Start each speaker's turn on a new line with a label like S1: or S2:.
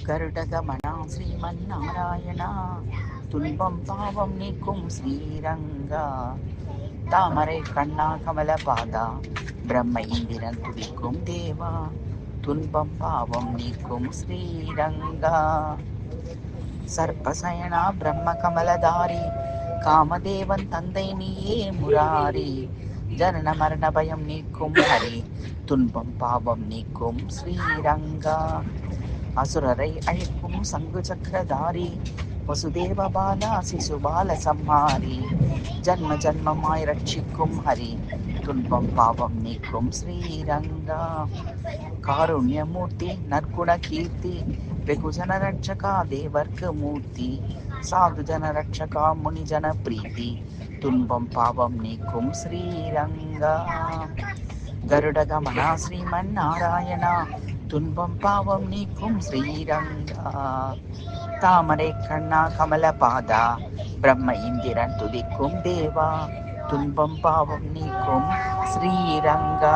S1: கருடகமனா ஸ்ரீமன்னாராயணா, துன்பம் பாவம் நீக்கும் ஸ்ரீரங்கா, தாமரை கண்ணா கமலபாதா, பிரம்ம இந்திரன் துதிக்கும் தேவா, துன்பம் பாவம் நீக்கும் ஸ்ரீரங்கா, சர்ப்பசயனா பிரம்ம கமலதாரி, காமதேவன் தந்தை நீயே முராரி, ஜனன மரண பயம் நீக்கும் ஹரி, துன்பம் பாவம் நீக்கும் ஸ்ரீரங்கா, அசுரரை அழிக்கும் சங்கு சக்கரதாரி, வசுதேவ பாலா சிசுபால சம்ஹாரி, ஜன்ம ஜன்மமாய் ரட்சிக்கும் ஹரி, துன்பம் பாவம் நீக்கும் ஸ்ரீரங்கா, காருண்யமூர்த்தி நற்குண கீர்த்தி, வெகுஜன ரட்சகா தேவர்க்கு மூர்த்தி, சாது ஜன ரட்சகா முனிஜன பிரீத்தி, துன்பம் பாவம் நீக்கும் ஸ்ரீரங்கா, கருடகமனா ஸ்ரீமன்னாராயணா, துன்பம் பாவம் நீக்கும் ஸ்ரீரங்கா, தாமரை கண்ணா கமலபாதா, பிரம்ம இந்திரன் துதிக்கும் தேவா, துன்பம் பாவம் நீக்கும் ஸ்ரீரங்கா,